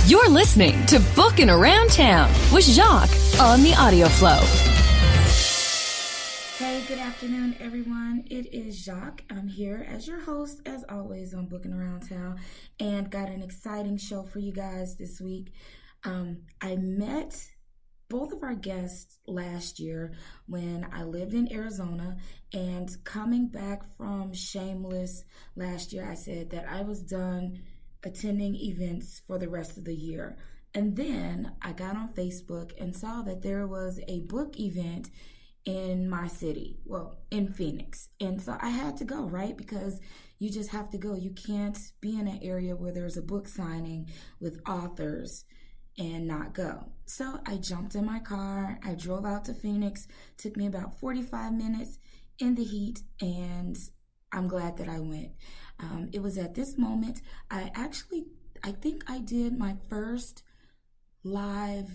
You're listening to Bookin' Around Town with Jacques on the audio flow. Hey, good afternoon, everyone. It is Jacques. I'm here as your host, as always, on Bookin' Around Town, and got an exciting show for you guys this week. I met both of our guests last year when I lived in Arizona, and coming back from Shameless last year, I said that I was done attending events for the rest of the year. And then I got on Facebook and saw that there was a book event in my city, well, in Phoenix. And so I had to go, right? Because you just have to go. You can't be in an area where there's a book signing with authors and not go. So I jumped in my car. I drove out to Phoenix. Took me about 45 minutes in the heat, and I'm glad that I went. It was at this moment, I think I did my first live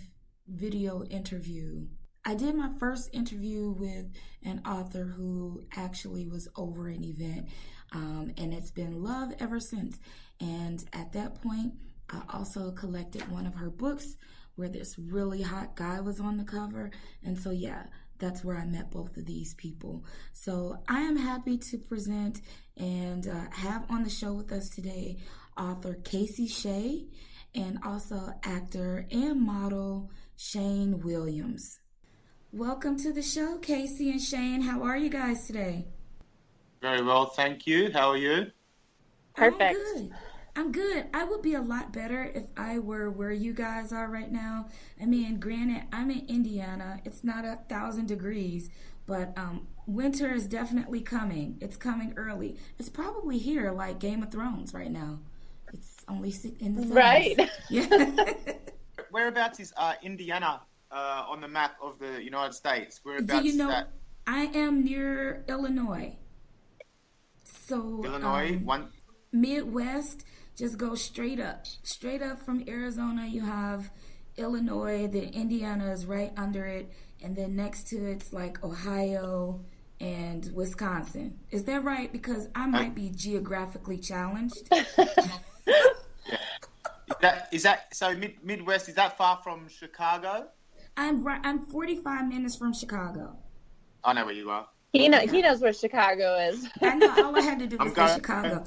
video interview. I did my first interview with an author who actually was over an event, and it's been love ever since. And at that point, I also collected one of her books where this really hot guy was on the cover. And so, yeah, that's where I met both of these people. So I am happy to present and have on the show with us today author Kacey Shea and also actor and model Shane Williams. Welcome to the show, Kacey and Shane. How are you guys today? Very well, thank you. How are you? Perfect. I'm good. I would be a lot better if I were where you guys are right now. I mean, granted, I'm in Indiana. It's not 1,000 degrees, but winter is definitely coming. It's coming early. It's probably here like Game of Thrones right now. It's only in the 70s. Right. Yeah. Whereabouts is Indiana on the map of the United States? Whereabouts Do you know, is that? I am near Illinois. So Illinois, Midwest, just go straight up from Arizona. You have Illinois, then Indiana is right under it, and then next to it's like Ohio and Wisconsin. Is that right? Because I might be geographically challenged. Is that so? Midwest, is that far from Chicago? I'm 45 minutes from Chicago. I know where you are. He knows where Chicago is. I know. All I had to do was say Chicago.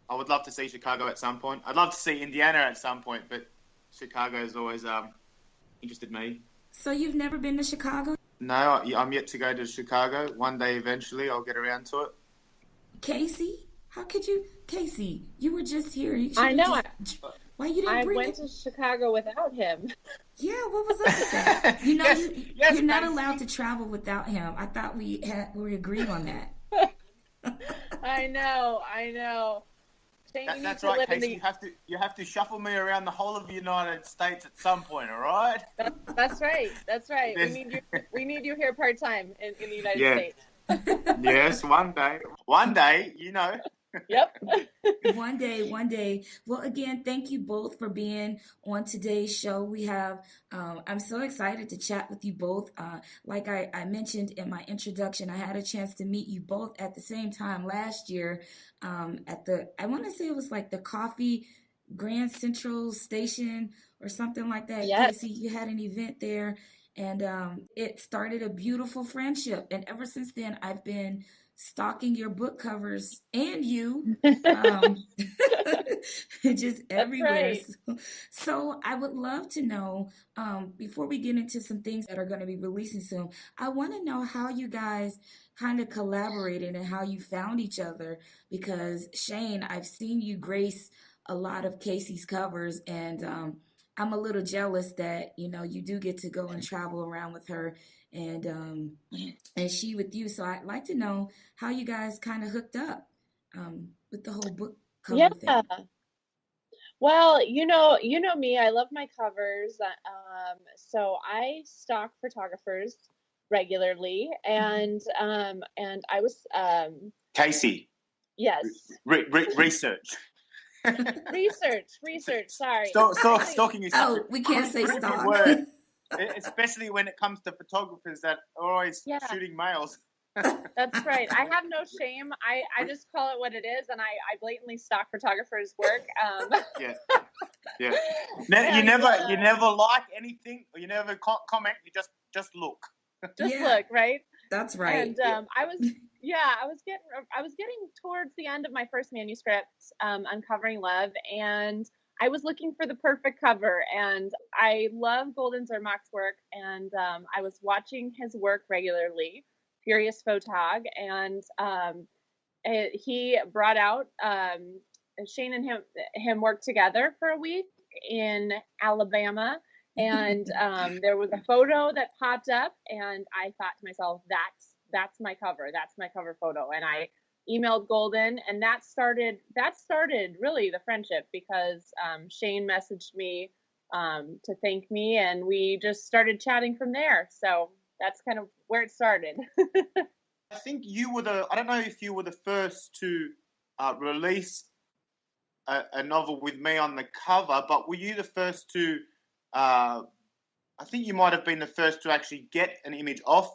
I would love to see Chicago at some point. I'd love to see Indiana at some point, but Chicago has always interested me. So you've never been to Chicago? No, I'm yet to go to Chicago. One day, eventually, I'll get around to it. Kacey, how could you? Kacey, you were just here. I know. Why you didn't bring went to Chicago without him. Yeah, what was up with that? Yes, you're not allowed to travel without him. I thought we agreed on that. I know. Shane, that's right, Kacey. You have to shuffle me around the whole of the United States at some point. All right. That's right. We need you here part time in the United States. Yes, one day, Yep. One day. Well, again, thank you both for being on today's show. We have, I'm so excited to chat with you both. Like I mentioned in my introduction, I had a chance to meet you both at the same time last year I want to say it was like the Coffee Grand Central Station or something like that. Yes. Kacey, you had an event there, and it started a beautiful friendship. And ever since then, I've been stalking your book covers and you just everywhere. Right. So I would love to know, before we get into some things that are going to be releasing soon, I want to know how you guys kind of collaborated and how you found each other, because Shane, I've seen you grace a lot of Kacey's covers, and I'm a little jealous that you do get to go and travel around with her and she with you. So I'd like to know how you guys kind of hooked up with the whole book cover thing. Well, you know me. I love my covers. So I stalk photographers regularly, and I was Kacey. Yes. Research. Research. Sorry. Stalking is Oh, we can't say stalk. Word, especially when it comes to photographers that are always shooting males. That's right. I have no shame. I just call it what it is, and I blatantly stalk photographers' work. Yeah. Yeah. You never like anything, or you never comment. You just look. Just look, right? That's right. And I was getting towards the end of my first manuscript, Uncovering Love, and I was looking for the perfect cover. And I love Golden Zermach's work, and I was watching his work regularly, Furious Photog, and he brought out Shane and him worked together for a week in Alabama. And there was a photo that popped up, and I thought to myself, that's my cover. That's my cover photo. And I emailed Golden, and that started really the friendship, because Shane messaged me to thank me, and we just started chatting from there. So that's kind of where it started. I think I don't know if you were the first to release a novel with me on the cover, but were you the first to, I think you might have been the first to actually get an image off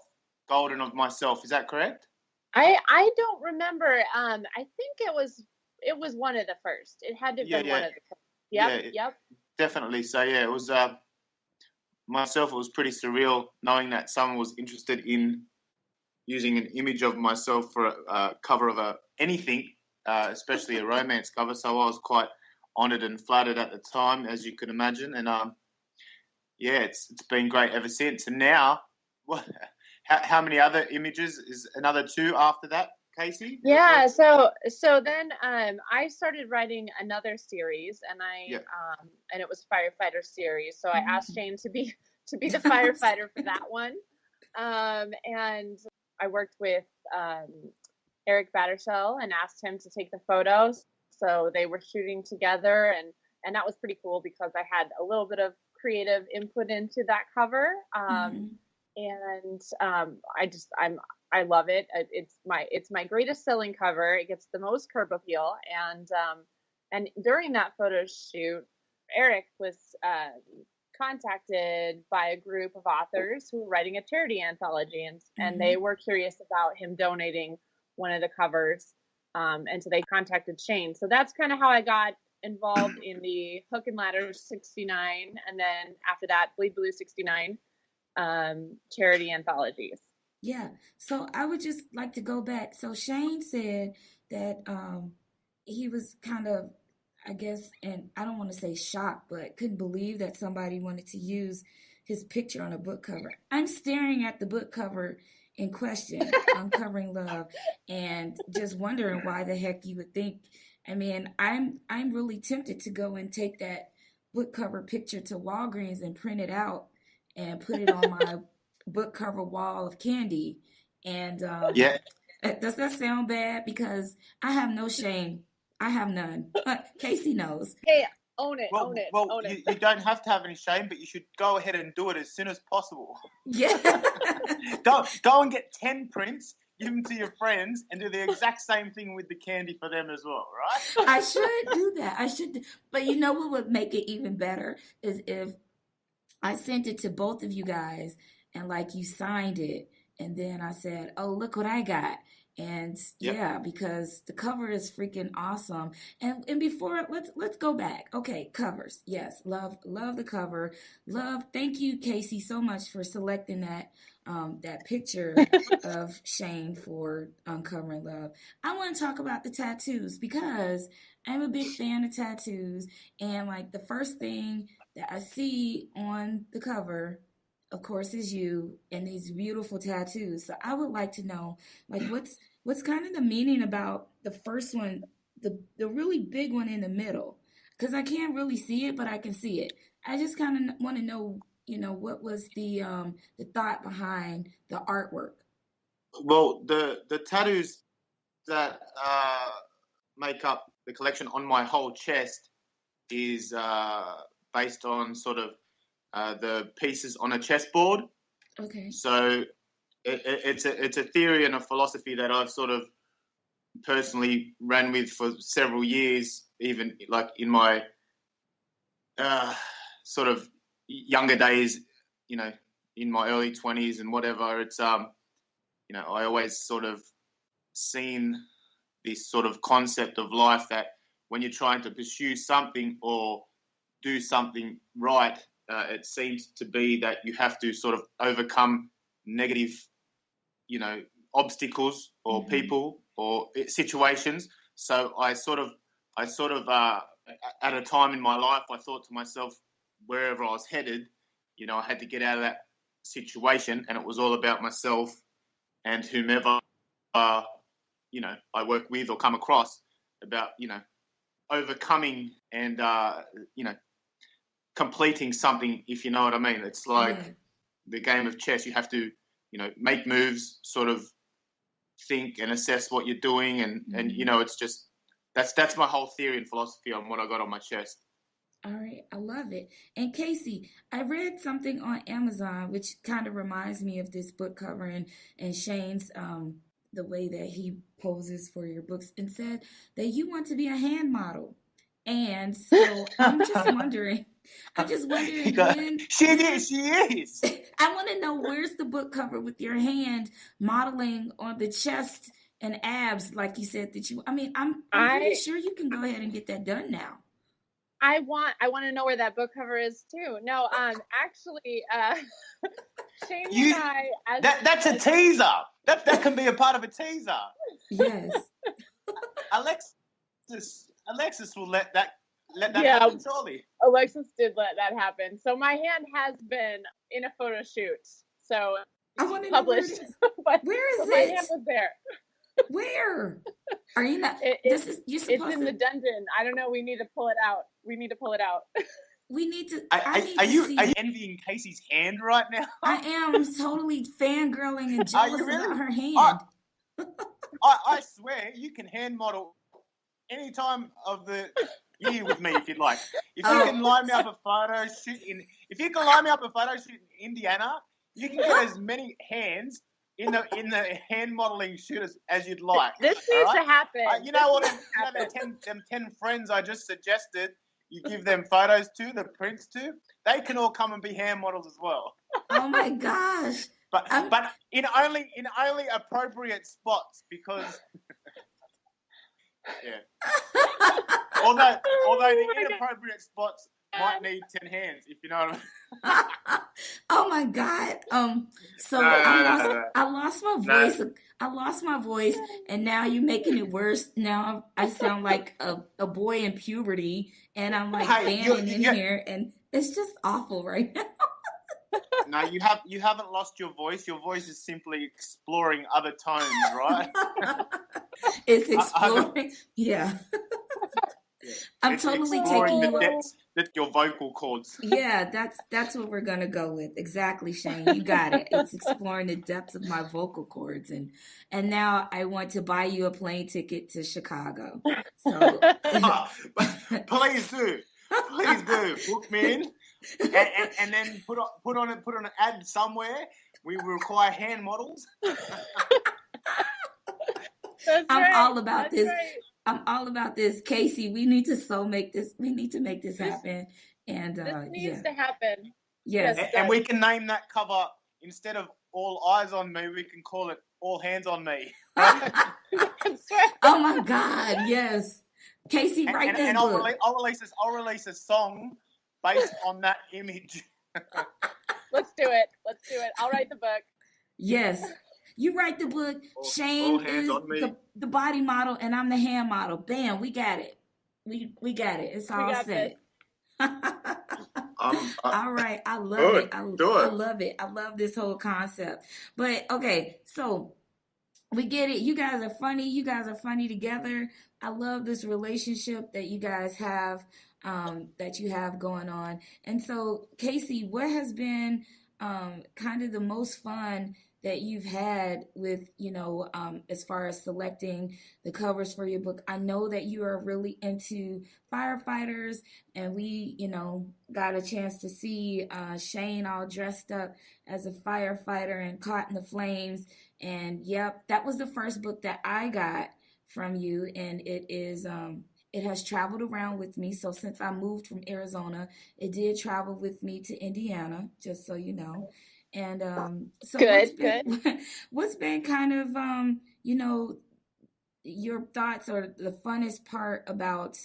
Golden of myself. Is that correct? I don't remember. I think it was one of the first. It had to have been one of the first. Yep. Definitely. So yeah, it was myself. It was pretty surreal knowing that someone was interested in using an image of myself for a cover of anything, especially a romance cover. So I was quite honoured and flattered at the time, as you can imagine. And it's been great ever since. And now, how many other images? Is another 2 after that, Kacey? Yeah. So then I started writing another series, and and it was firefighter series. So I asked Shane to be the firefighter for that one, and I worked with Eric Battershell and asked him to take the photos. So they were shooting together, and that was pretty cool because I had a little bit of creative input into that cover. And I love it. It's my greatest selling cover. It gets the most curb appeal. And during that photo shoot, Eric was contacted by a group of authors who were writing a charity anthology, and they were curious about him donating one of the covers. And so they contacted Shane. So that's kind of how I got involved in the Hook and Ladder 69, and then after that, Bleed Blue 69 charity anthologies. Yeah. So I would just like to go back. So Shane said that he was kind of, I guess, and I don't want to say shocked, but couldn't believe that somebody wanted to use his picture on a book cover. I'm staring at the book cover in question, Uncovering Love, and just wondering why the heck you would think. I mean, I'm really tempted to go and take that book cover picture to Walgreens and print it out and put it on my book cover wall of candy. And does that sound bad? Because I have no shame. I have none. Kacey knows. Hey, own it. You don't have to have any shame, but you should go ahead and do it as soon as possible. Yeah. Go and get 10 prints, give them to your friends, and do the exact same thing with the candy for them as well, right? I should do that. But you know what would make it even better is if I sent it to both of you guys and like you signed it, and then I said, "Oh, look what I got." And yeah, because the cover is freaking awesome. And before let's go back. Okay, covers. Yes, love the cover. Thank you, Kacey, so much for selecting that picture of Shane for Uncovering Love. I want to talk about the tattoos because I'm a big fan of tattoos, and like the first thing that I see on the cover, of course, is you and these beautiful tattoos. So I would like to know, like, what's kind of the meaning about the first one, the really big one in the middle? Because I can't really see it, but I can see it. I just kind of want to know, what was the thought behind the artwork? Well, the tattoos that make up the collection on my whole chest is based on sort of the pieces on a chessboard. Okay. So it's a theory and a philosophy that I've sort of personally ran with for several years, even like in my sort of younger days, in my early 20s and whatever. It's I always sort of seen this sort of concept of life that when you're trying to pursue something or do something right, it seems to be that you have to sort of overcome negative, obstacles or people or situations. So I sort of at a time in my life, I thought to myself, wherever I was headed, I had to get out of that situation, and it was all about myself and whomever, I work with or come across, about, overcoming and, completing something, if you know what I mean. It's like the game of chess. You have to, make moves, sort of think and assess what you're doing. And it's just, that's my whole theory and philosophy on what I got on my chest. All right, I love it. And Kacey, I read something on Amazon which kind of reminds me of this book cover and Shane's the way that he poses for your books, and said that you want to be a hand model. And so I'm just wondering when she is. I want to know, where's the book cover with your hand modeling on the chest and abs like you said that you. I mean, I'm pretty sure you can go ahead and get that done now. I want to know where that book cover is too. No, actually, Shane and I. That's a teaser. That can be a part of a teaser. Yes. Alexis will let that happen, surely. Alexis did let that happen. So my hand has been in a photo shoot. So I want to published. Know where is it? My hand was there. Where? Are you not? It's in the dungeon. I don't know. We need to pull it out. We need to. Are you envying Kacey's hand right now? I am totally fangirling and jealous about her hand. I swear, you can hand model any time of the year with me if you'd like. If you can line me up a photo shoot in Indiana, you can get as many hands in the hand modeling shoot as you'd like. This needs to happen. You know what? Them 10 friends I just suggested, you give them photos to, the prints to, they can all come and be hand models as well. Oh my gosh! But in only appropriate spots, because although the inappropriate spots might need 10 hands, if you know what I mean. Oh my God. I lost my voice. I lost my voice, and now you're making it worse. Now I sound like a boy in puberty, and I'm like fanning in here, and it's just awful right now. No, you haven't lost your voice. Your voice is simply exploring other tones, right? It's exploring. Yeah. I'm totally taking the depths that your vocal cords. Yeah, that's what we're gonna go with. Exactly, Shane. You got it. It's exploring the depths of my vocal cords, and now I want to buy you a plane ticket to Chicago. So please do. Book me in, and then put on an ad somewhere. We require hand models. I'm all about this. Right. I'm all about this, Kacey. We need to make this happen, and this needs to happen. Yes, and we can name that cover, instead of All Eyes on Me, we can call it All Hands on Me. Oh my God, yes, Kacey, write this book. I'll release a song based on that image. Let's do it. I'll write the book. Yes. You write the book. Shane is the body model, and I'm the hand model. Bam, we got it. We got it. It's all set. All right, I love it. I love it. I love this whole concept. But okay, so we get it. You guys are funny. You guys are funny together. I love this relationship that you guys have, that you have going on. And so, Kacey, what has been kind of the most fun that you've had with, as far as selecting the covers for your book? I know that you are really into firefighters, and we, got a chance to see Shane all dressed up as a firefighter and caught in the flames. And yep, that was the first book that I got from you, and it has traveled around with me. So since I moved from Arizona, it did travel with me to Indiana, just so you know. And so good. What's been kind of your thoughts or the funnest part about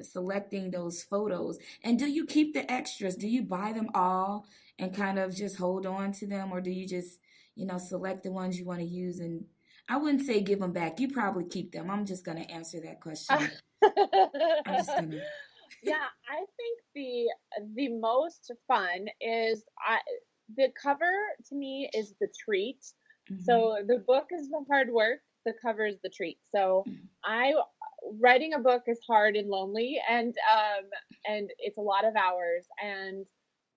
selecting those photos. And do you keep the extras? Do you buy them all and kind of just hold on to them, or do you just, select the ones you want to use? And I wouldn't say give them back. You probably keep them. I'm just going to answer that question. I'm just going to. Yeah, I think the most fun is the cover to me is the treat. Mm-hmm. So the book is the hard work, the cover is the treat. So writing a book is hard and lonely, and it's a lot of hours, and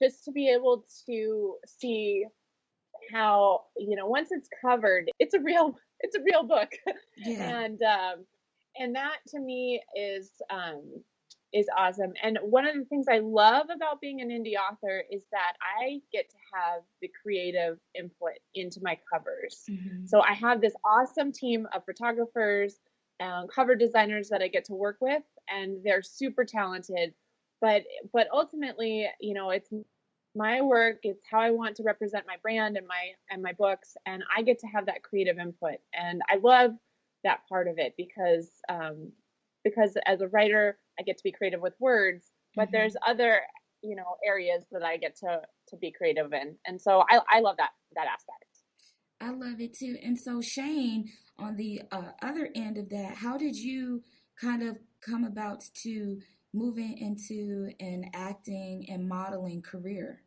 just to be able to see how, once it's covered, it's a real book. Yeah. And that to me is awesome. And one of the things I love about being an indie author is that I get to have the creative input into my covers. Mm-hmm. So I have this awesome team of photographers and cover designers that I get to work with, and they're super talented. But ultimately, it's my work. It's how I want to represent my brand and my books, and I get to have that creative input. And I love that part of it because as a writer, I get to be creative with words, but there's other, areas that I get to be creative in. And so I love that aspect. I love it too. And so Shane, on the other end of that, how did you kind of come about to moving into an acting and modeling career?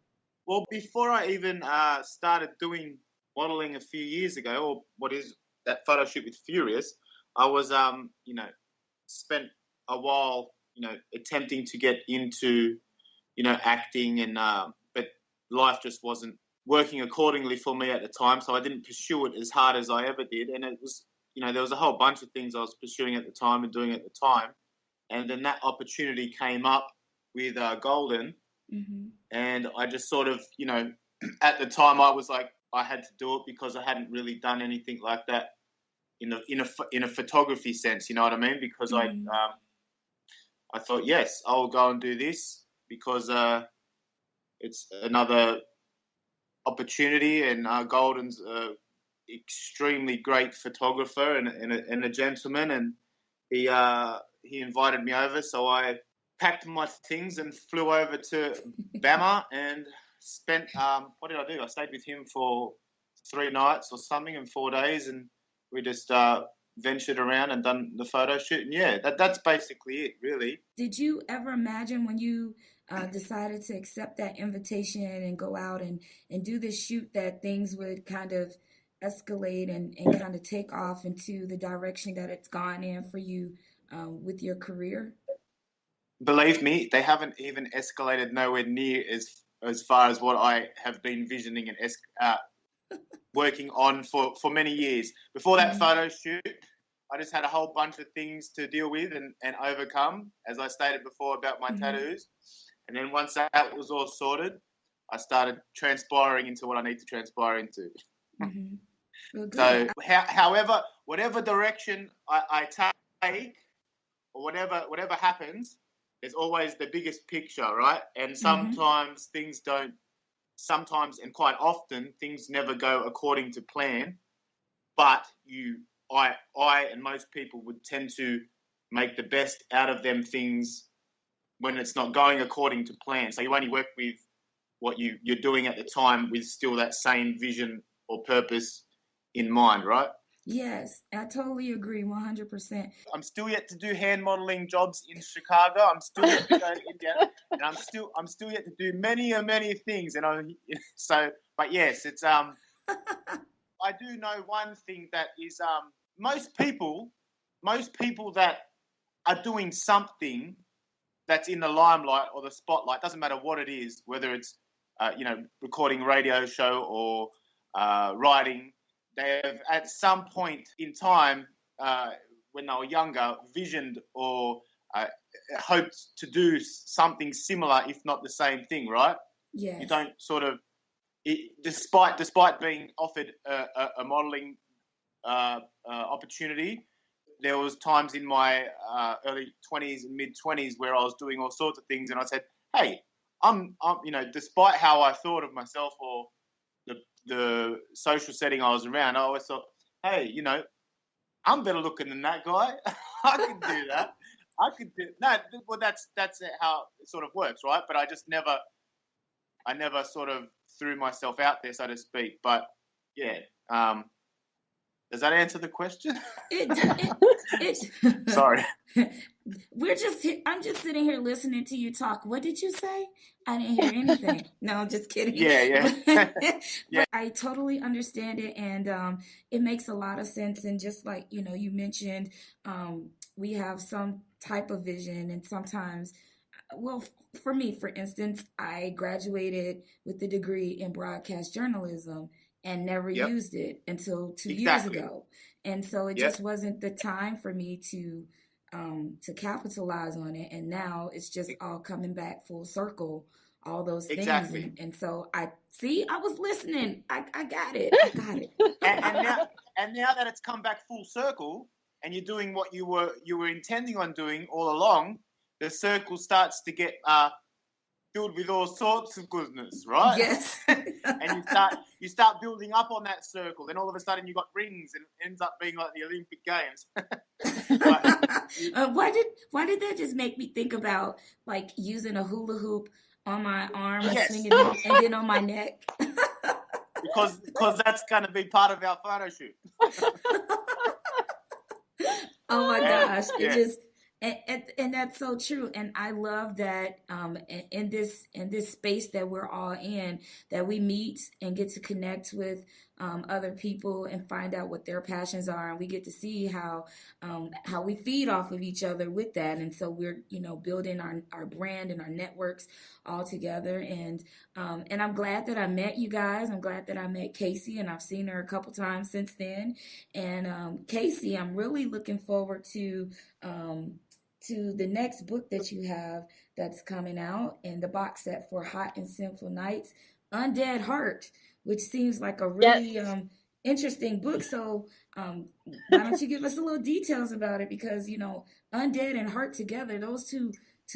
Well, before I even started doing modeling a few years ago, or what is that photo shoot with Furious, I was, spent a while, attempting to get into, acting, and but life just wasn't working accordingly for me at the time, so I didn't pursue it as hard as I ever did. And it was, there was a whole bunch of things I was pursuing at the time and doing at the time, and then that opportunity came up with Golden, and I just sort of, at the time I was like, I had to do it because I hadn't really done anything like that in a photography sense, you know what I mean? Because I thought, yes, I'll go and do this because it's another opportunity, and Golden's extremely great photographer and a gentleman, and he invited me over, so I packed my things and flew over to Bama and spent what did I do? I stayed with him for 3 nights or something and 4 days, and we just ventured around and done the photo shoot. And yeah, that's basically it, really. Did you ever imagine when you decided to accept that invitation and go out and do this shoot that things would kind of escalate and kind of take off into the direction that it's gone in for you with your career? Believe me, they haven't even escalated nowhere near as far as what I have been visioning and working on for many years. Before that photo shoot, I just had a whole bunch of things to deal with and overcome, as I stated before about my tattoos. And then once that was all sorted, I started transpiring into what I need to transpire into. Well, so, however, whatever direction I take, or whatever happens, there's always the biggest picture, right? And sometimes things don't. Sometimes and quite often things never go according to plan, but I and most people would tend to make the best out of them things when it's not going according to plan. So you only work with what you're doing at the time with still that same vision or purpose in mind, right? Yes, I totally agree, 100%. I'm still yet to do hand modeling jobs in Chicago. I'm still yet to go to India, and I'm still yet to do many things. And but yes, it's I do know one thing, that is most people that are doing something that's in the limelight or the spotlight, doesn't matter what it is, whether it's recording a radio show or writing. They have, at some point in time, when they were younger, visioned or hoped to do something similar, if not the same thing, right? Yes. You don't sort of, despite being offered a modelling opportunity, there was times in my early 20s and mid 20s where I was doing all sorts of things, and I said, "Hey, I'm despite how I thought of myself or the social setting I was around, I always thought, hey, I'm better looking than that guy. I can do that. No. Well, that's how it sort of works, right? But I never sort of threw myself out there, so to speak. But yeah, does that answer the question? Sorry. I'm just sitting here listening to you talk. What did you say? I didn't hear anything. No, I'm just kidding. Yeah. But I totally understand it, and it makes a lot of sense. And just like, you mentioned, we have some type of vision, and sometimes, well, for me, for instance, I graduated with a degree in broadcast journalism and never used it until 2 years ago. And so it just wasn't the time for me to capitalize on it. And now it's just all coming back full circle, all those things. Exactly. And so I was listening. I got it. and now that it's come back full circle and you're doing what you were intending on doing all along, the circle starts to get filled with all sorts of goodness, right? Yes. And you start building up on that circle. Then all of a sudden you got rings, and it ends up being like the Olympic Games. Why did that just make me think about like using a hula hoop on my arm and swinging it, and then on my neck? because that's going to be part of our photo shoot. Oh my gosh! It just. And that's so true. And I love that in this space that we're all in, that we meet and get to connect with other people and find out what their passions are, and we get to see how we feed off of each other with that. And so we're building our brand and our networks all together. And I'm glad that I met you guys. I'm glad that I met Kacey, and I've seen her a couple times since then. And Kacey, I'm really looking forward to the next book that you have that's coming out in the box set for Hot and Sinful Nights, Undead Heart, which seems like a really interesting book. So why don't you give us a little details about it? Because, undead and heart together, those two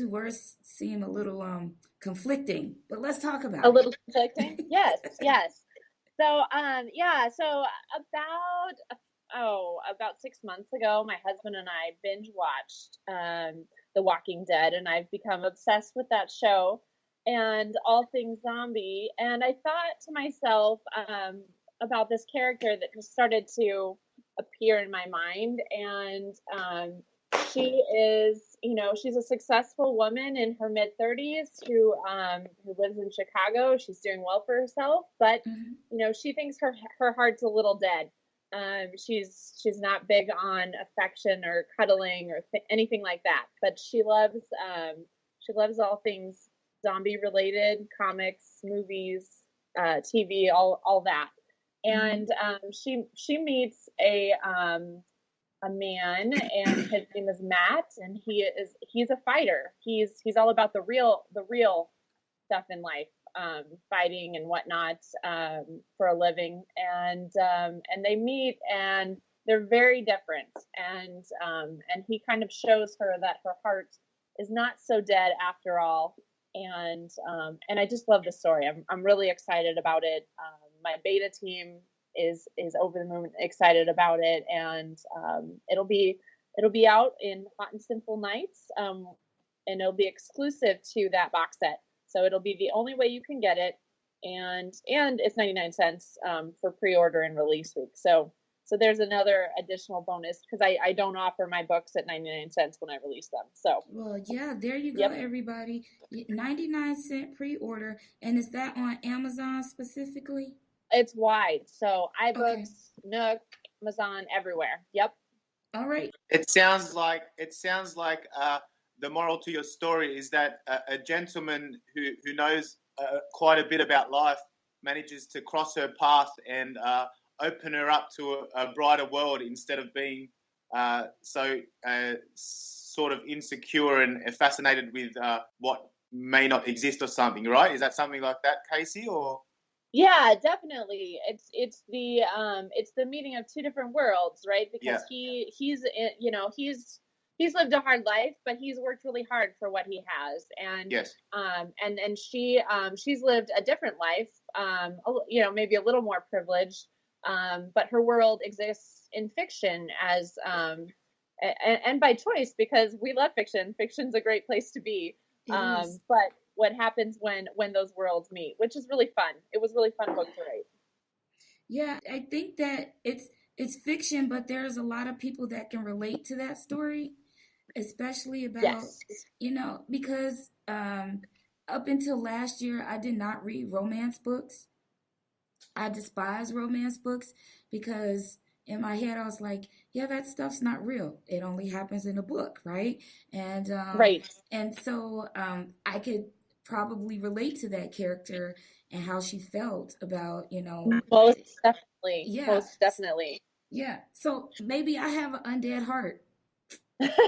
words seem a little conflicting. But let's talk about it. A little conflicting? Yes. So, about 6 months ago, my husband and I binge watched The Walking Dead, and I've become obsessed with that show and all things zombie. And I thought to myself about this character that just started to appear in my mind. And she is, she's a successful woman in her mid-30s who lives in Chicago. She's doing well for herself, but she thinks her heart's a little dead. She's not big on affection or cuddling or anything like that, but she loves all things zombie related, comics, movies, TV, all that. And she meets a man, and his name is Matt, and he's a fighter. He's all about the real stuff in life. Fighting and whatnot for a living, and they meet, and they're very different, and he kind of shows her that her heart is not so dead after all, and I just love the story. I'm really excited about it. My beta team is over the moon excited about it, and it'll be out in Hot and Sinful Nights, and it'll be exclusive to that box set. So it'll be the only way you can get it, and it's 99 cents for pre-order and release week. So there's another additional bonus, because I don't offer my books at 99 cents when I release them. So there you go, everybody. 99-cent pre-order, and is that on Amazon specifically? It's wide, so iBooks, Nook, Amazon, everywhere. Yep. All right. It sounds like the moral to your story is that a gentleman who knows quite a bit about life manages to cross her path and open her up to a brighter world, instead of being so sort of insecure and fascinated with what may not exist or something, right? Is that something like that, Kacey? Or yeah, definitely. It's the meeting of two different worlds, right? Because he's lived a hard life, but he's worked really hard for what he has. And and she's lived a different life, maybe a little more privileged, but her world exists in fiction as and by choice, because we love fiction. Fiction's a great place to be. But what happens when those worlds meet, which is really fun. It was a really fun book to write. Yeah, I think that it's fiction, but there's a lot of people that can relate to that story, especially about, Yes. because up until last year, I did not read romance books. I despise romance books because in my head I was like, yeah, that stuff's not real. It only happens in a book, right? And Right. and so I could probably relate to that character and how she felt about, Most definitely. yeah, Most definitely. yeah. So maybe I have an undead heart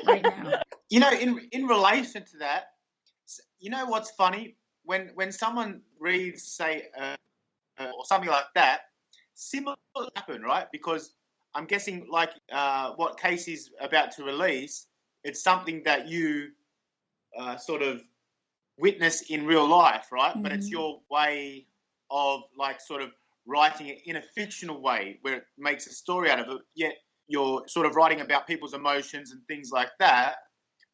right now. In relation to that, what's funny? When someone reads, say, or something like that, similar happen, right? Because I'm guessing, like what Kacey's about to release, it's something that you sort of witness in real life, right? Mm-hmm. But it's your way of, like, sort of writing it in a fictional way where it makes a story out of it, yet you're sort of writing about people's emotions and things like that,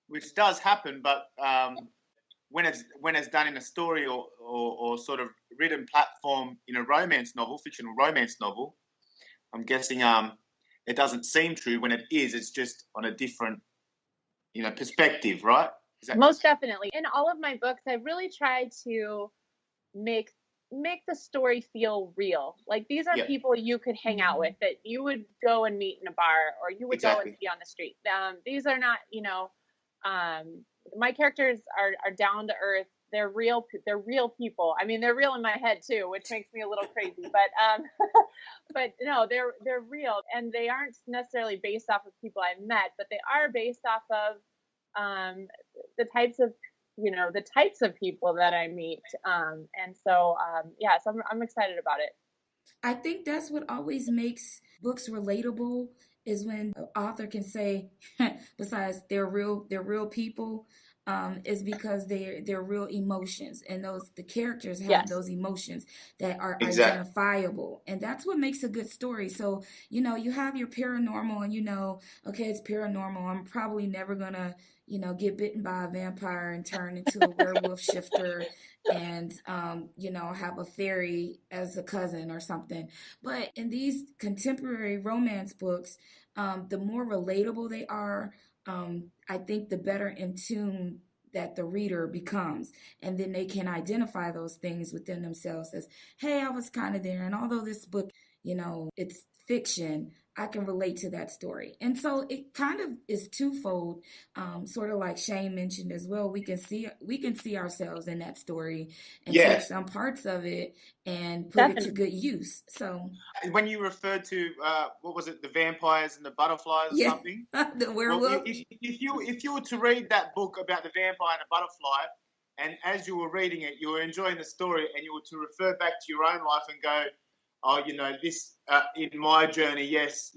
which does happen, but when it's done in a story or sort of written platform in a romance novel, fictional romance novel, I'm guessing it doesn't seem true. When it is, it's just on a different, perspective, right? Most definitely. In all of my books, I've really tried to make the story feel real. Like, these are people you could hang out with, that you would go and meet in a bar, or you would go and see on the street. These are not, my characters are down to earth. They're real people. I mean, they're real in my head too, which makes me a little crazy, but no, they're real, and they aren't necessarily based off of people I've met, but they are based off of the types of people that I meet. And so, so I'm excited about it. I think that's what always makes books relatable, is when an author can say, besides they're real people, is because they're real emotions, and the characters have those emotions that are identifiable, and that's what makes a good story. So you have your paranormal, and okay, it's paranormal. I'm probably never gonna get bitten by a vampire and turn into a werewolf shifter, and have a fairy as a cousin or something. But in these contemporary romance books, the more relatable they are, I think the better in tune that the reader becomes, and then they can identify those things within themselves as, hey, I was kind of there, and although this book, it's fiction, I can relate to that story. And so it kind of is twofold, sort of like Shane mentioned as well. We can see ourselves in that story and take some parts of it and put it to good use. So when you referred to what was it, the vampires and the butterflies or something, the werewolf. Well, if you were to read that book about the vampire and the butterfly, and as you were reading it, you were enjoying the story, and you were to refer back to your own life and go, oh, this in my journey, yes,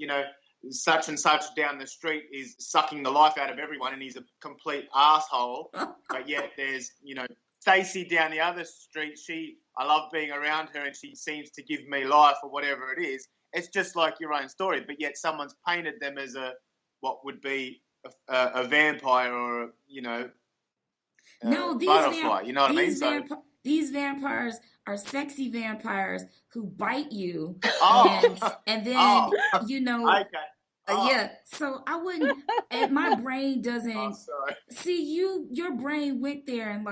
such and such down the street is sucking the life out of everyone, and he's a complete asshole. But yet there's, Stacey down the other street. I love being around her, and she seems to give me life, or whatever it is. It's just like your own story, but yet someone's painted them as what would be a vampire, or butterfly. You know what I mean? These vampires are sexy vampires who bite you, and then okay. Yeah, so I wouldn't. And my brain doesn't. Oh, sorry. See, your brain went there and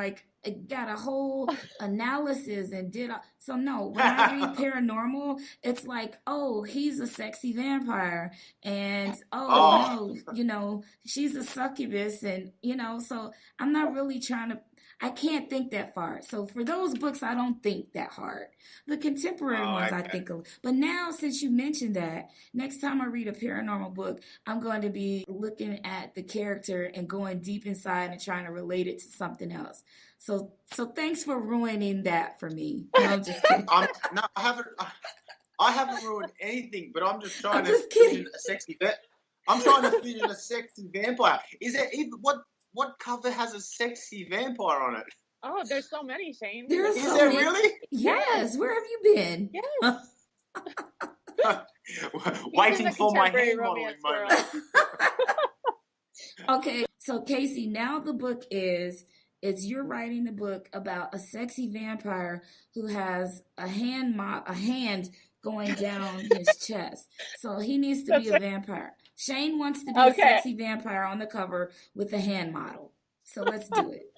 got a whole analysis and so no. When I read paranormal, it's like, oh, he's a sexy vampire, and no, she's a succubus, and so I'm not really trying to. I can't think that far. So for those books, I don't think that hard. The contemporary ones, I think. But now, since you mentioned that, next time I read a paranormal book, I'm going to be looking at the character and going deep inside and trying to relate it to something else. So thanks for ruining that for me. No, I'm just kidding. I haven't ruined anything, but I'm just trying to fit in a sexy I'm trying to fit in a sexy vampire. Is there even what cover has a sexy vampire on it? Oh, there's so many, Shane. Is there really? Yes. Where have you been? Yes. Waiting for my contemporary hand modeling romance moment. Okay, so Kacey, now the book is you're writing the book about a sexy vampire who has a hand going down his chest. So he needs to be a vampire. Shane wants to be a sexy vampire on the cover with a hand model. So let's do it.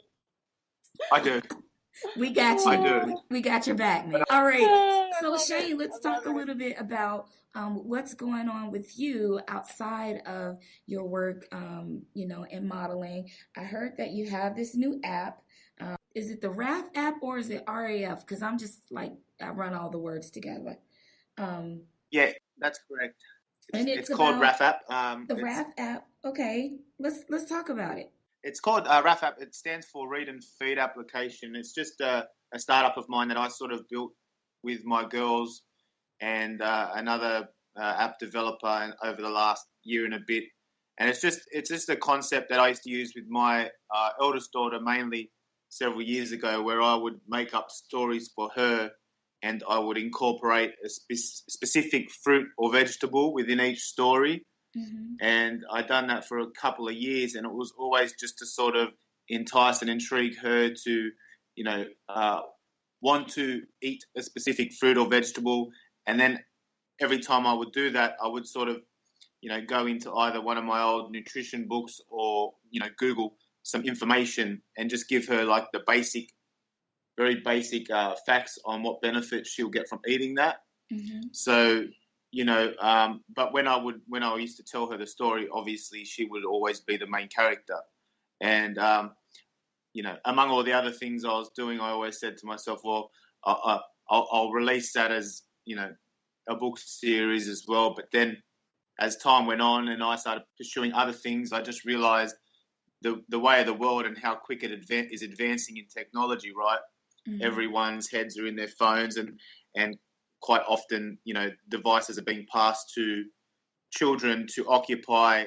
I do. We got you. I do. We got your back, man. All right. So Shane, let's talk a it. little bit about what's going on with you outside of your work, in modeling. I heard that you have this new app. Is it the RAF app or is it RAF? Because I'm just like, I run all the words together. Yeah, that's correct. It's called RAF app. The RAF app. Okay, let's talk about it. It's called RAF app. It stands for Read and Feed Application. It's just a startup of mine that I sort of built with my girls and another app developer over the last year and a bit. And it's just a concept that I used to use with my eldest daughter mainly several years ago, where I would make up stories for her and I would incorporate a specific fruit or vegetable within each story. Mm-hmm. And I'd done that for a couple of years, and it was always just to sort of entice and intrigue her to, want to eat a specific fruit or vegetable. And then every time I would do that, I would sort of, go into either one of my old nutrition books or, Google some information and just give her like the very basic facts on what benefits she'll get from eating that. Mm-hmm. So, but when I used to tell her the story, obviously she would always be the main character. And, among all the other things I was doing, I always said to myself, well, I'll release that as, a book series as well. But then as time went on and I started pursuing other things, I just realized the way of the world and how quick it is advancing in technology, right? Mm-hmm. Everyone's heads are in their phones and quite often, devices are being passed to children to occupy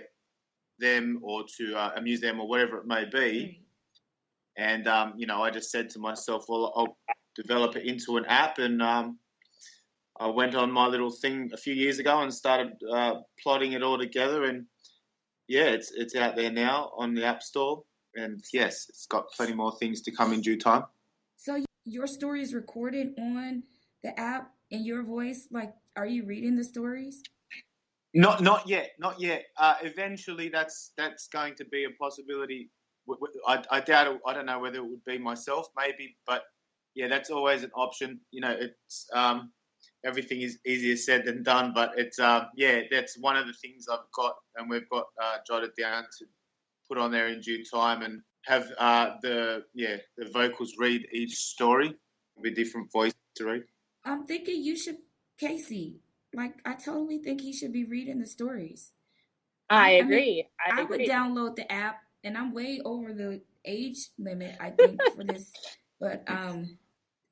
them or to amuse them or whatever it may be. And, I just said to myself, well, I'll develop it into an app. And I went on my little thing a few years ago and started plotting it all together. And, yeah, it's out there now on the App Store. And, yes, it's got plenty more things to come in due time. So your story is recorded on the app in your voice? Like, are you reading the stories? Not yet. Eventually, that's going to be a possibility. I doubt it. I don't know whether it would be myself, maybe, but yeah, that's always an option. It's everything is easier said than done, but it's that's one of the things I've got, and we've got jotted down to put on there in due time, and have the vocals read each story with a different voice to read. I'm thinking you should, Kacey. Like, I totally think he should be reading the stories. I agree. I would download the app, and I'm way over the age limit, I think, for this. But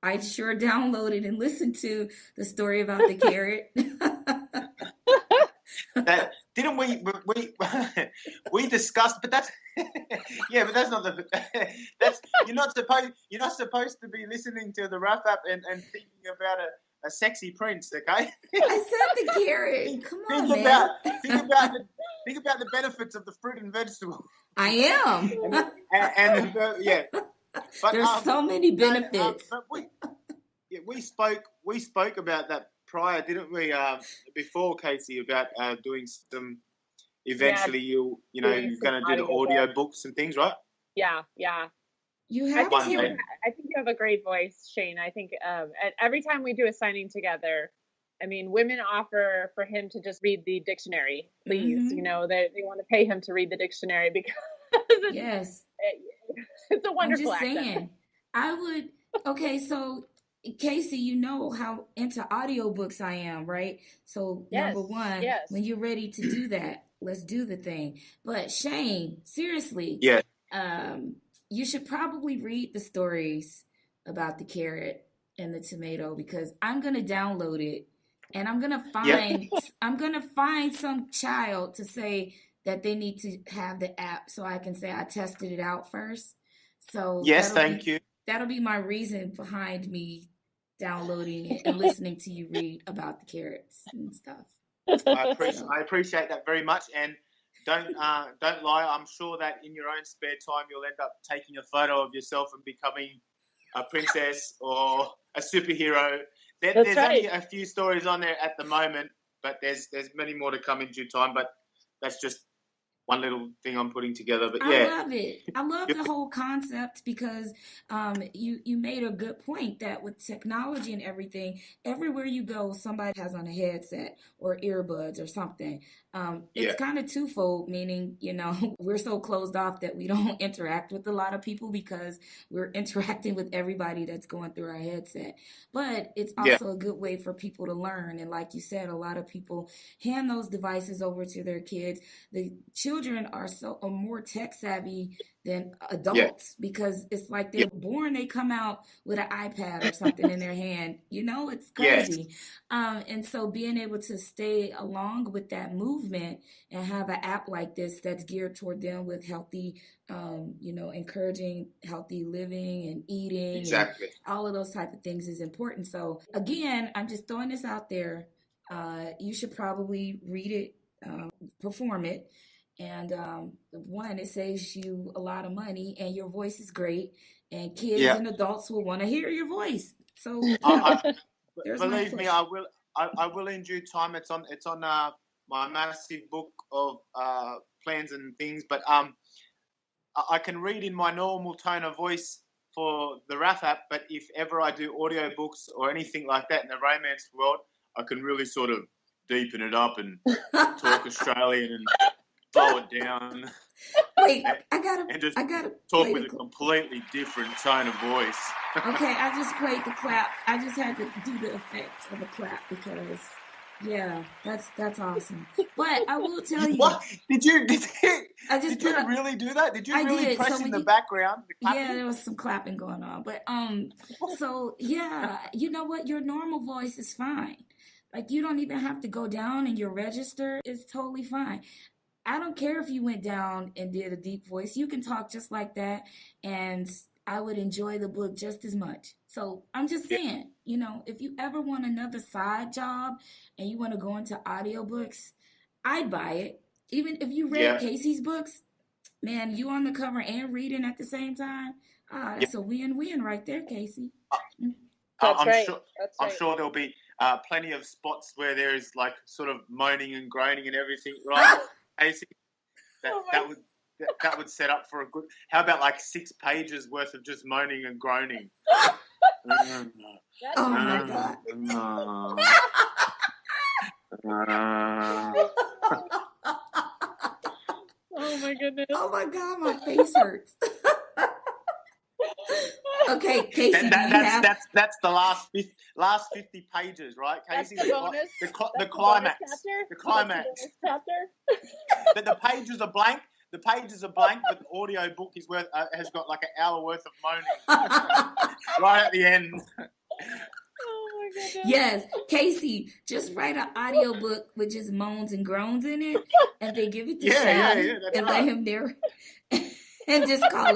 I sure downloaded and listened to the story about the carrot. That didn't we discussed, but that's but that's not that's you're not supposed to be listening to the RAF app and thinking about a sexy prince, okay? I said the carrot. Come on, Think about the benefits of the fruit and vegetable. I am. But there's so many benefits. But we spoke about that prior, didn't we? Before, Kacey, about doing some. Eventually, you're going to do the audio books and things, right? Yeah. You have I think you have a great voice, Shane. I think every time we do a signing together, I mean, women offer for him to just read the dictionary, please. Mm-hmm. They want to pay him to read the dictionary because it's a wonderful accent. Saying, I would. Okay, so Kacey, you know how into audiobooks I am, right? So number one, when you're ready to do that, let's do the thing. But Shane, seriously, you should probably read the stories about the carrot and the tomato, because I'm gonna download it and I'm gonna find some child to say that they need to have the app so I can say I tested it out first. So thank you. That'll be my reason behind me downloading it and listening to you read about the carrots and stuff. I appreciate that very much, and don't lie. I'm sure that in your own spare time you'll end up taking a photo of yourself and becoming a princess or a superhero. There's only a few stories on there at the moment, but there's many more to come in due time. But that's just one little thing I'm putting together. But yeah, I love it. I love the whole concept because you made a good point that with technology and everything, everywhere you go, somebody has on a headset or earbuds or something. It's kind of twofold, meaning, we're so closed off that we don't interact with a lot of people because we're interacting with everybody that's going through our headset. But it's also a good way for people to learn. And like you said, a lot of people hand those devices over to their kids. The children are more tech savvy than adults because it's like they're born, they come out with an iPad or something in their hand. It's crazy. And so being able to stay along with that movement and have an app like this that's geared toward them with healthy, encouraging healthy living and eating, exactly, and all of those type of things is important. So again, I'm just throwing this out there. You should probably read it, perform it. And one, it saves you a lot of money, and your voice is great, and kids and adults will want to hear your voice. So believe me, I will in due time. It's on my massive book of plans and things. But I can read in my normal tone of voice for the RAF app. But if ever I do audio books or anything like that in the romance world, I can really sort of deepen it up and talk Australian and slow it down. Wait, I gotta talk with a completely different tone of voice. Okay, I just played the clap. I just had to do the effect of a clap because, that's awesome. But I will tell you. What did you really do that? Did you really press in the background? There was some clapping going on. But so you know what? Your normal voice is fine. Like you don't even have to go down and your register is totally fine. I don't care if you went down and did a deep voice. You can talk just like that, and I would enjoy the book just as much. So I'm just saying, if you ever want another side job and you want to go into audiobooks, I'd buy it. Even if you read Kacey's books, man, you on the cover and reading at the same time. That's a win-win right there, Kacey. That's right. I'm sure there'll be plenty of spots where there is like sort of moaning and groaning and everything, right? Kacey, that would set up for a good. How about like 6 pages worth of just moaning and groaning? Oh my God! Oh my goodness! Oh my God! My face hurts. Okay, Kacey, that's the last 50 pages, right, Kacey? That's the bonus. The climax. The climax. The pages are blank. The pages are blank, but the audio book has got like an hour worth of moaning right at the end. Oh my goodness. Yes, Kacey, just write an audio book with just moans and groans in it, and they give it to Shad and let him narrate. And just call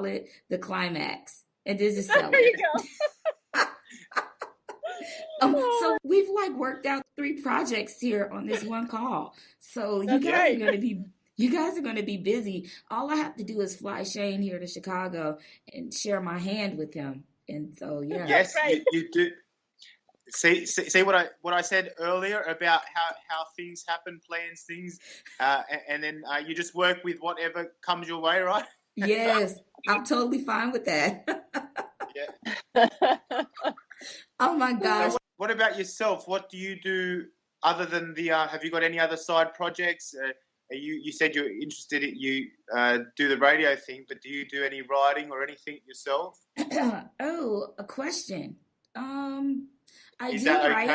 it the climax, and just sell it. There you go. So we've worked out 3 projects here on this one call. So you guys are going to be busy. All I have to do is fly Shane here to Chicago and share my hand with him. And so yes, right. you do. See what I said earlier about how things happen, plans things, and then you just work with whatever comes your way, right? Yes, I'm totally fine with that. Oh my gosh! What about yourself? What do you do other than the? Have you got any other side projects? You said you're interested in do the radio thing, but do you do any writing or anything yourself? Oh, a question. I Is do that write.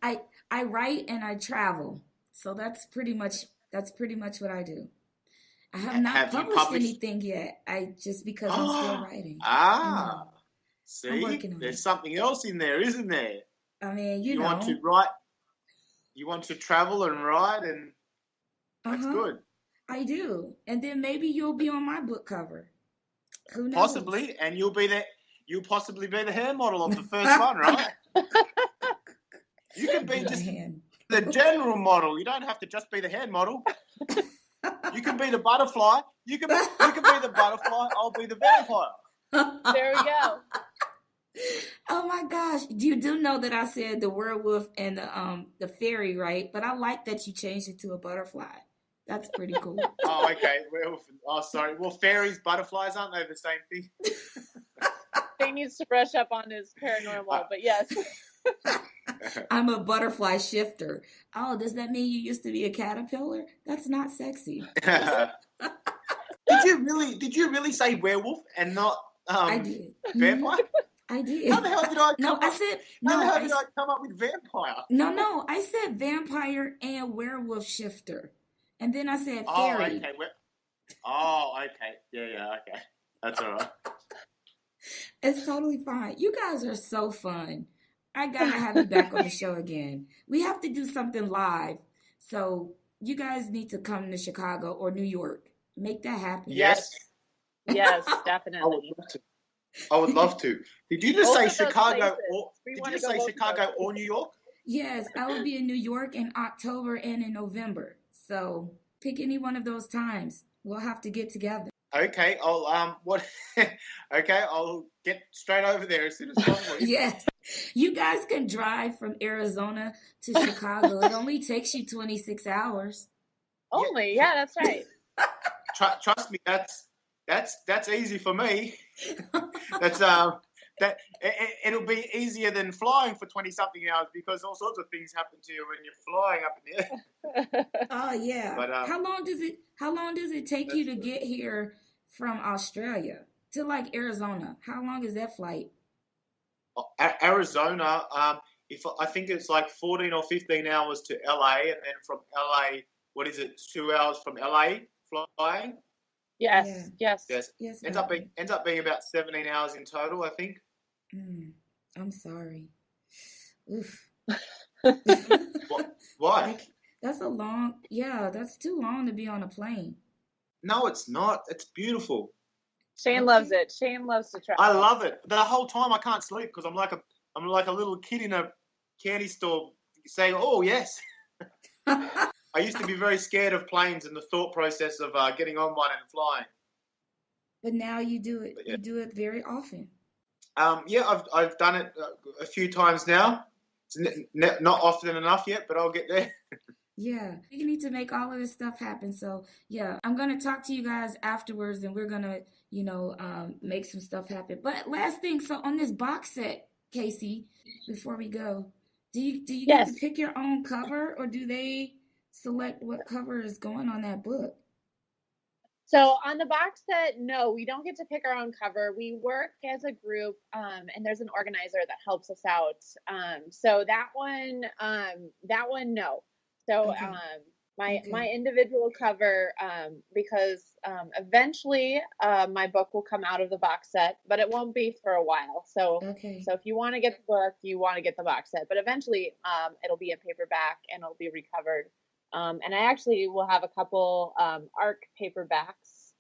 okay? I write and I travel, so that's pretty much what I do. I have not published anything yet. Because I'm still writing. See, there's something else in there, isn't there? I mean, you want to write. You want to travel and write, and that's good. I do, and then maybe you'll be on my book cover. Who knows? Possibly, and you'll be there. you'll possibly be the hair model of the first one, right? You can be just the general model. You don't have to just be the head model. You can be the butterfly. You can be the butterfly. I'll be the vampire. There we go. Oh my gosh. You do know that I said the werewolf and the fairy, right? But I like that you changed it to a butterfly. That's pretty cool. Oh, okay. Sorry. Well, fairies, butterflies, aren't they the same thing? He needs to brush up on his paranormal, but yes. I'm a butterfly shifter. Oh, does that mean you used to be a caterpillar? That's not sexy. Did you really say werewolf and not I did. vampire? I did. How the hell did I come up with vampire? No. I said vampire and werewolf shifter. And then I said fairy. Okay. Yeah, okay. That's all right. It's totally fine. You guys are so fun. I gotta have you back on the show again. We have to do something live. So you guys need to come to Chicago or New York. Make that happen. Yes. Yes, definitely. I would love to. Did you just say Chicago or New York? Yes, I will be in New York in October and in November. So pick any one of those times. We'll have to get together. Okay, I'll I'll get straight over there as soon as possible. Yes. You guys can drive from Arizona to Chicago. It only takes you 26 hours. Only, yeah, that's right. Trust me, that's easy for me. It'll be easier than flying for 20-something hours because all sorts of things happen to you when you're flying up in the air. Oh yeah. But, how long does it take you to get here from Australia to like Arizona? How long is that flight? Arizona, I think it's like 14 or 15 hours to LA, and then from LA, 2 hours from LA flying? Yes. Ends up being about 17 hours in total, I think. I'm sorry. Oof. Why? That's too long to be on a plane. No, it's not. It's beautiful. Shane loves it. Shane loves to travel. I love it. The whole time I can't sleep because I'm like a little kid in a candy store saying, "Oh yes." I used to be very scared of planes and the thought process of getting on one and flying. But now you do it. Yeah. You do it very often. I've done it a few times now. It's not often enough yet, but I'll get there. Yeah, you need to make all of this stuff happen. So yeah, I'm gonna talk to you guys afterwards, and we're gonna, make some stuff happen. But last thing, so on this box set, Kacey, before we go, do you get to pick your own cover, or do they select what cover is going on that book? So on the box set, no, we don't get to pick our own cover. We work as a group, and there's an organizer that helps us out. So that one, no. So okay. my individual cover, because eventually my book will come out of the box set, but it won't be for a while. So So if you want to get the book, you want to get the box set, but eventually it'll be in paperback and it'll be recovered. And I actually will have a couple ARC paperbacks,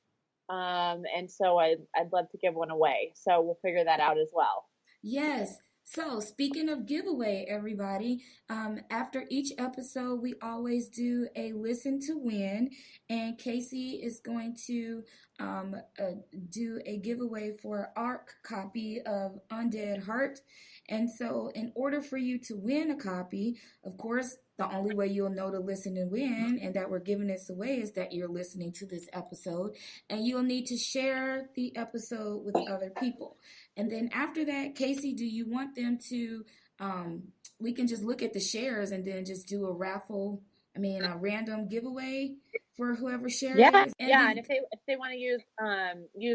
and so I'd love to give one away. So we'll figure that out as well. Yes. So speaking of giveaway, everybody, after each episode, we always do a listen to win, and Kacey is going to do a giveaway for an ARC copy of Undead Heart. And so in order for you to win a copy, of course, the only way you'll know to listen and win and that we're giving this away is that you're listening to this episode, and you'll need to share the episode with other people. And then after that, Kacey, do you want them to, we can just look at the shares and then just do a random giveaway for whoever shares. Yeah. And if they want to use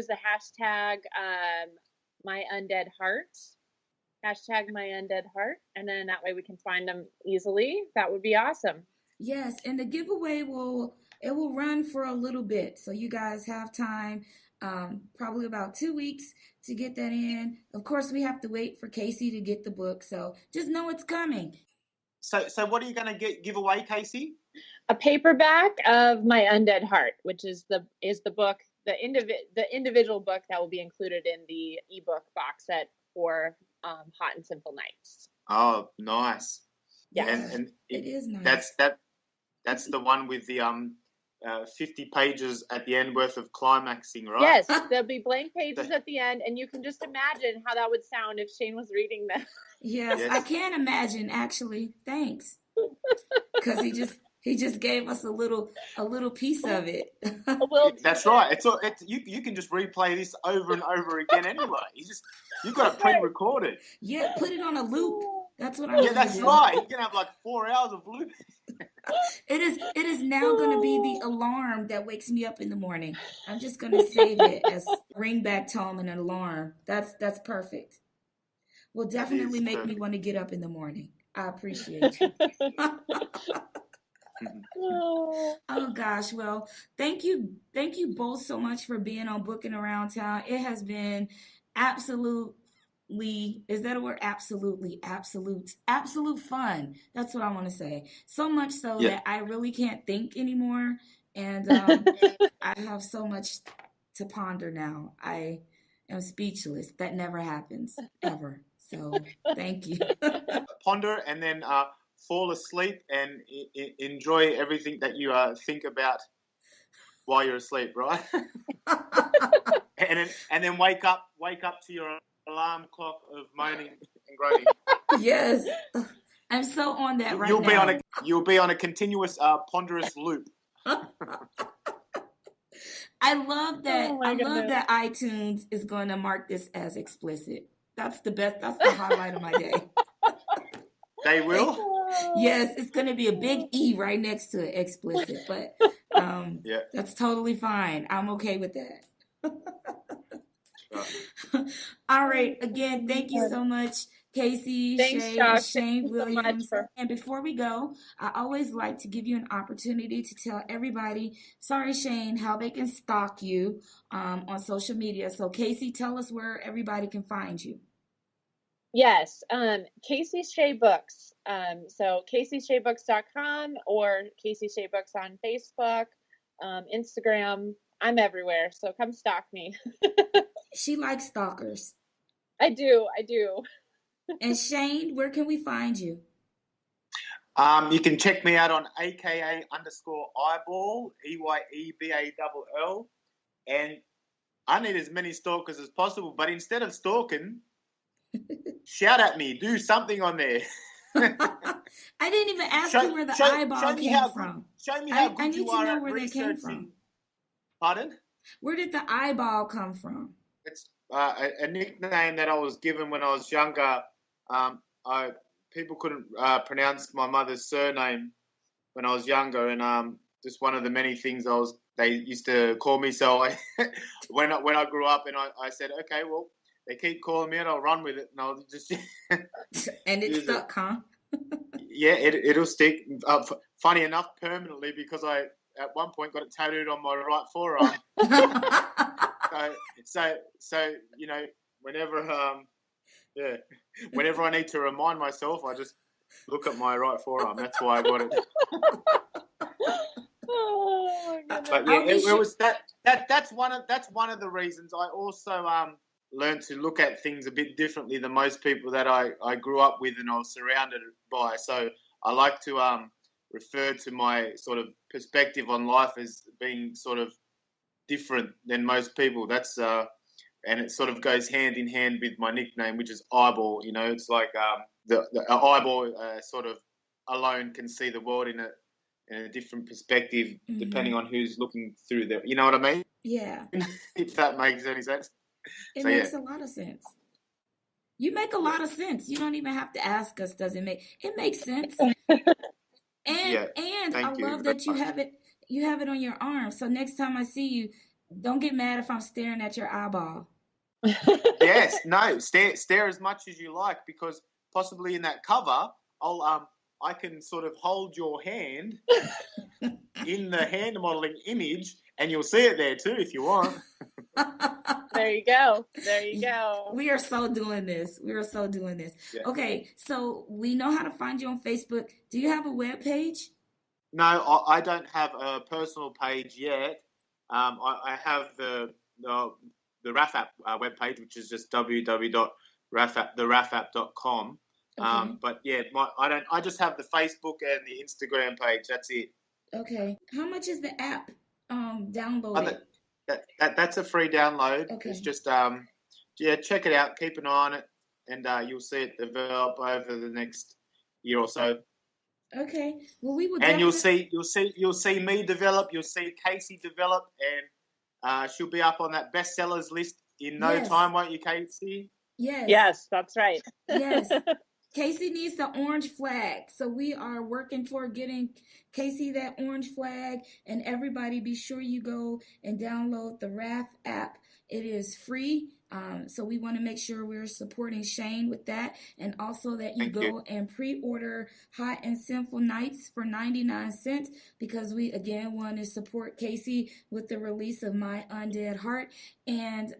the hashtag My Undead Heart, hashtag My Undead Heart, and then that way we can find them easily. That would be awesome. Yes, and the giveaway will run for a little bit, so you guys have time, probably about 2 weeks to get that in. Of course, we have to wait for Kacey to get the book, so just know it's coming. So what are you going to give away, Kacey? A paperback of My Undead Heart, which is the book the individual book that will be included in the ebook box set for Hot and Simple Nights. Oh, nice. Yeah, and it is nice. That's the one with the 50 pages at the end worth of climaxing, right? Yes, there'll be blank pages at the end, and you can just imagine how that would sound if Shane was reading them. Yes, I can imagine, actually. Thanks. Because he just gave us a little piece of it. That's right. You can just replay this over and over again anyway. You've got it pre-recorded. Yeah, put it on a loop. That's what I'm going to do. Yeah, that's right. You can have like 4 hours of loop. It is now going to be the alarm that wakes me up in the morning. I'm just going to save it as ringback tone and an alarm. That's perfect. Will definitely make me want to get up in the morning. I appreciate you. Oh gosh, well, thank you both so much for being on Booking Around Town. It has been absolute fun. That's what I want to say. So much so that I really can't think anymore, and I have so much to ponder now. I am speechless. That never happens ever. So thank you. Ponder and then fall asleep and enjoy everything that you think about while you're asleep, right? and then wake up to your alarm clock of moaning and groaning. Yes, I'm so on that right now. You'll be on a continuous ponderous loop. I love that. I love that iTunes is going to mark this as explicit. That's the best. That's the highlight of my day. They will? Yes, it's going to be a big E right next to it, explicit. But that's totally fine. I'm okay with that. All right. Again, thank you so much, Kacey Shea and Shane Williams. And before we go, I always like to give you an opportunity to tell everybody, sorry, Shane, how they can stalk you on social media. So, Kacey, tell us where everybody can find you. Yes, Kacey Shea Books. So KaceySheaBooks.com or Kacey Shea Books on Facebook, Instagram. I'm everywhere, so come stalk me. She likes stalkers. I do. And Shane, where can we find you? You can check me out on AKA_eyeball, EYEBALL. And I need as many stalkers as possible, but instead of stalking, shout at me, do something on there. I didn't even ask you where the eyeball came from. Show me how good you are at where they came from. Pardon? Where did the eyeball come from? It's a nickname that I was given when I was younger. People couldn't pronounce my mother's surname when I was younger, and just one of the many things they used to call me. So when I grew up, and I said, okay, well, they keep calling me, and I'll run with it, and I'll just and it stuck, huh? Yeah, it'll stick. Funny enough, permanently, because I at one point got it tattooed on my right forearm. so you know, whenever I need to remind myself, I just look at my right forearm. That's why I got it. Oh my goodness. But yeah, it was that's one of the reasons I also learned to look at things a bit differently than most people that I grew up with and I was surrounded by. So I like to refer to my sort of perspective on life as being sort of different than most people. That's and it sort of goes hand in hand with my nickname, which is Eyeball. You know, it's like the eyeball sort of alone can see the world in a different perspective, depending on who's looking through there. You know what I mean? Yeah. If that makes any sense. It makes a lot of sense. You make a lot of sense. You don't even have to ask us, does it make it makes sense? And I love that you have it on your arm. So next time I see you, don't get mad if I'm staring at your eyeball. Yes, no, stare as much as you like, because possibly in that cover, I can sort of hold your hand in the hand modeling image, and you'll see it there too if you want. There you go. We are so doing this. Yeah. Okay, so we know how to find you on Facebook. Do you have a web page? No, I don't have a personal page yet. I have the RAF app webpage, which is just www.therafApp.com. Okay. But yeah, I just have the Facebook and the Instagram page. That's it. Okay. How much is the app downloaded? That's a free download. Okay. It's just check it out, keep an eye on it, and you'll see it develop over the next year or so. Okay. Well, we will. And you'll see me develop. You'll see Kacey develop, and she'll be up on that bestsellers list in no time, won't you, Kacey? Yes. Yes, that's right. Yes. Kacey needs the orange flag. So we are working toward getting Kacey that orange flag. And everybody be sure you go and download the RAF app. It is free. So we want to make sure we're supporting Shane with that. And also that you go and pre-order Hot and Sinful Nights for 99 cents because we, again, want to support Kacey with the release of My Undead Heart. And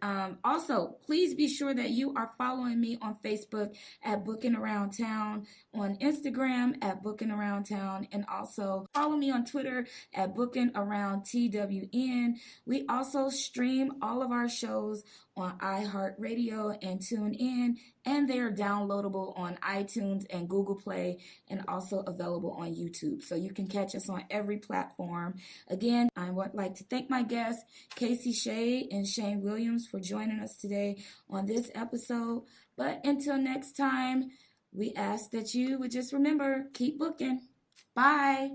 also, please be sure that you are following me on Facebook at Bookin' Around Town, on Instagram at Bookin' Around Town, and also follow me on Twitter at Bookin' Around TWN. We also stream all of our shows on iHeartRadio and TuneIn, and they are downloadable on iTunes and Google Play, and also available on YouTube. So you can catch us on every platform. Again, I would like to thank my guests, Kacey Shea and Shane Williams, for joining us today on this episode. But until next time, we ask that you would just remember, keep booking. Bye.